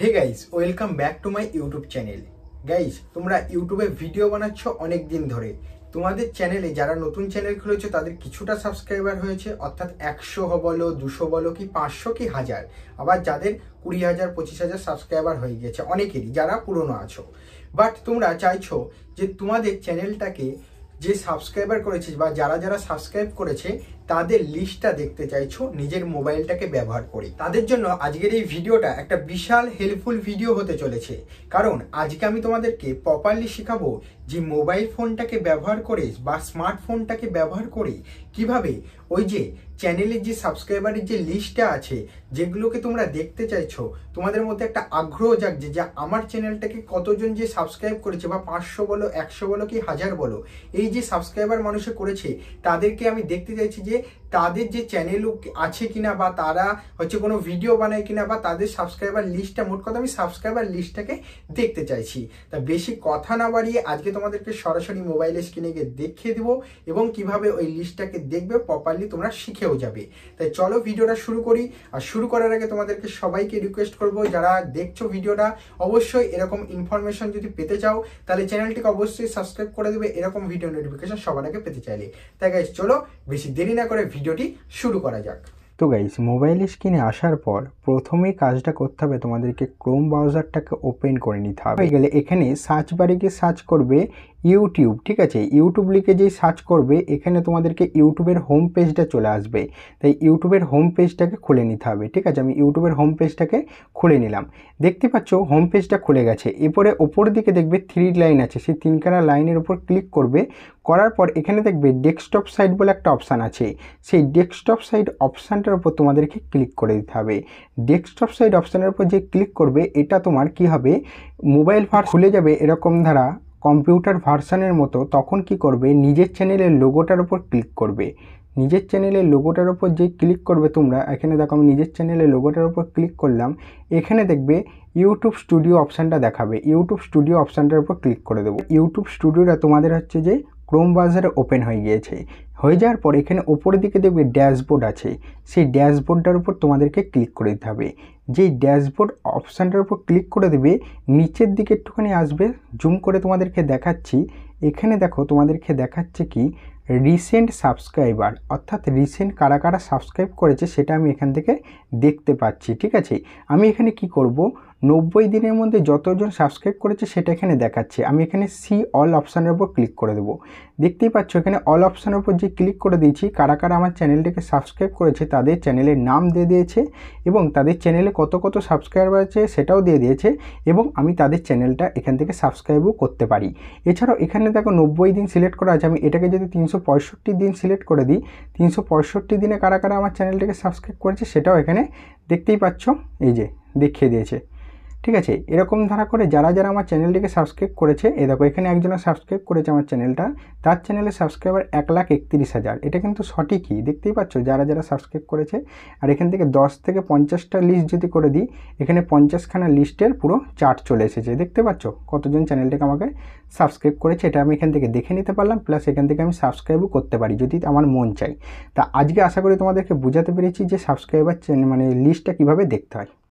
Hey guys, welcome back to my YouTube channel. Guys, তোমরা ইউটিউবে video বানাচ্ছ অনেক দিন ধরে। তোমাদের চ্যানেলে যারা নতুন চ্যানেল খুলেছে তাদের কিছুটা সাবস্ক্রাইবার হয়েছে, অর্থাৎ 100 বলো, 200 বলো, কি 500 কি 1000। আবার যাদের 20,000 25,000 সাবস্ক্রাইবার হয়ে গেছে অনেকেরই, যারা পুরনো আছো। বাট তোমরা চাইছো যে তোমাদের চ্যানেলটাকে যে সাবস্ক্রাইবার করেছে বা যারা যারা সাবস্ক্রাইব করেছে তাদের লিস্টটা দেখতে চাইছো নিজের মোবাইলটাকে ব্যবহার করে। তাদের জন্য আজকের এই ভিডিওটা একটা বিশাল হেল্পফুল ভিডিও হতে চলেছে। কারণ আজকে আমি তোমাদেরকে প্রপারলি শেখাবো যে মোবাইল ফোনটাকে ব্যবহার করে বা স্মার্টফোনটাকে ব্যবহার করে কিভাবে ওই যে চ্যানেলের যে সাবস্ক্রাইবারের যে লিস্টটা আছে, যেগুলোকে তোমরা দেখতে চাইছো, তোমাদের মধ্যে একটা আগ্রহ জাগছে যে আমার চ্যানেলটাকে কতজন যে সাবস্ক্রাইব করেছে, বা 500 বলো, 100 বলো, কি 1000 বলো, এই যে সাবস্ক্রাইবার মানুষে করেছে তাদেরকে আমি দেখতে চাইছি যে তাদের যে চ্যানেল আছে কিনা, বা তারা হচ্ছে কোনো ভিডিও বানায় কিনা, বা তাদের সাবস্ক্রাইবার লিস্টটা, মোট কথা আমি সাবস্ক্রাইবার লিস্টটাকে দেখতে চাইছি। তা বেশি কথা না বাড়িয়ে আজকে তোমাদেরকে সরাসরি মোবাইল স্ক্রিনে গিয়ে দেখিয়ে দেবো, এবং কিভাবে ওই লিস্টটাকে দেখবে প্রপারলি তোমরা শিখেও যাবে। তাই চলো ভিডিওটা শুরু করি। আর শুরু করার আগে তোমাদেরকে সবাইকে রিকোয়েস্ট করবো, যারা দেখছো ভিডিওটা, অবশ্যই এরকম ইনফরমেশন যদি পেতে চাও তাহলে চ্যানেলটিকে অবশ্যই সাবস্ক্রাইব করে দেবে, এরকম ভিডিও নোটিফিকেশন সবার আগে পেতে চাইলে। তাই গাইস চলো বেশি দেরি না করে ভিডিওটি শুরু করা যাক। তো গাইস, মোবাইল স্ক্রিনে আসার পর প্রথমেই কাজটা করতে হবে, তোমাদেরকে ক্রোম ব্রাউজারটাকে ওপেন করে নিতে হবে। হয়ে গেলে এখানে সার্চ বারে গিয়ে সার্চ করবে ইউটিউব। ঠিক আছে, ইউটিউব লিখে যেই সার্চ করবে এখানে তোমাদেরকে ইউটিউবের হোম পেজটা চলে আসবে। তাই ইউটিউবের হোম পেজটাকে খুলে নিতে হবে। ঠিক আছে, আমি ইউটিউবের হোম পেজটাকে খুলে নিলাম। দেখতে পাচ্ছ হোম পেজটা খুলে গেছে। এরপরে ওপর দিকে দেখবে 3 লাইন আছে, সেই 3খানা লাইনের উপর ক্লিক করবে। করার পর এখানে দেখবে ডেস্কটপ সাইট বলে একটা অপশান আছে, সেই ডেস্কটপ সাইট অপশানটার উপর তোমাদেরকে ক্লিক করে দিতে হবে। ডেস্কটপ সাইট অপশানের উপর যে ক্লিক করবে, এটা তোমার কি হবে, মোবাইল খুলে যাবে এরকম ধারা কম্পিউটার ভার্সানের মতো। তখন কি করবে, নিজের চ্যানেলের লোগোটার উপর ক্লিক করবে। নিজের চ্যানেলের লোগোটার উপর যে ক্লিক করবে তোমরা, এখানে দেখো আমি নিজের চ্যানেলের লোগোটার উপর ক্লিক করলাম। এখানে দেখবে ইউটিউব স্টুডিও অপশানটা দেখাবে, ইউটিউব স্টুডিও অপশানটার উপর ক্লিক করে দেবো। ইউটিউব স্টুডিওটা তোমাদের হচ্ছে যে ক্রোম ব্রাউজারে ওপেন হয়ে গিয়েছে। হয়ে যাওয়ার পর এখানে ওপরের দিকে দেখবে ড্যাশবোর্ড আছে, সেই ড্যাশবোর্ডটার উপর তোমাদেরকে ক্লিক করে দিতে হবে। যেই ড্যাশবোর্ড অপশানটার উপর ক্লিক করে দেবে, নিচের দিকে একটুখানি আসবে, জুম করে তোমাদেরকে দেখাচ্ছি। এখানে দেখো তোমাদেরকে দেখাচ্ছে কি রিসেন্ট সাবস্ক্রাইবার, অর্থাৎ রিসেন্ট কারা কারা সাবস্ক্রাইব করেছে সেটা আমি এখান থেকে দেখতে পাচ্ছি। ঠিক আছে, আমি এখানে কি করব, 90 দিনের মধ্যে যতজন সাবস্ক্রাইব করেছে সেটা এখানে দেখাচ্ছে। আমি এখানে সি অল অপশানের উপর ক্লিক করে দেবো। দেখতেই পাচ্ছ এখানে অল অপশানের উপর যে ক্লিক করে দিয়েছি, কারা কারা আমার চ্যানেলটিকে সাবস্ক্রাইব করেছে তাদের চ্যানেলের নাম দিয়ে দিয়েছে, এবং তাদের চ্যানেলে কত কত সাবস্ক্রাইবার আছে সেটাও দিয়ে দিয়েছে, এবং আমি তাদের চ্যানেলটা এখান থেকে সাবস্ক্রাইবও করতে পারি। এছাড়াও এখানে দেখো 90 দিন সিলেক্ট করা আছে, আমি এটাকে যদি 365 দিন সিলেক্ট করে দিই, 365 দিনে কারা কারা আমার চ্যানেলটিকে সাবস্ক্রাইব করেছে সেটাও এখানে দেখতেই পাচ্ছ, এই যে দেখিয়ে দিয়েছে। ঠিক আছে, এরকম ধারা করে যারা যারা আমার চ্যানেলটিকে সাবস্ক্রাইব করেছে, এ দেখো এখানে একজনের সাবস্ক্রাইব করেছে আমার চ্যানেলটা, তার চ্যানেলের সাবস্ক্রাইবার 1,31,000। এটা কিন্তু সঠিকই, দেখতেই পাচ্ছ যারা যারা সাবস্ক্রাইব করেছে। আর এখান থেকে 10 থেকে 50টা লিস্ট যদি করে দিই, এখানে 50খানা লিস্টের পুরো চার্ট চলে এসেছে। দেখতে পাচ্ছ কতজন চ্যানেলটাকে আমাকে সাবস্ক্রাইব করেছে, এটা আমি এখান থেকে দেখে নিতে পারলাম, প্লাস এখান থেকে আমি সাবস্ক্রাইবও করতে পারি যদি আমার মন চাই। তা আজকে আশা করি তোমাদেরকে বোঝাতে পেরেছি যে সাবস্ক্রাইবার মানে লিস্টটা কীভাবে দেখতে হয়।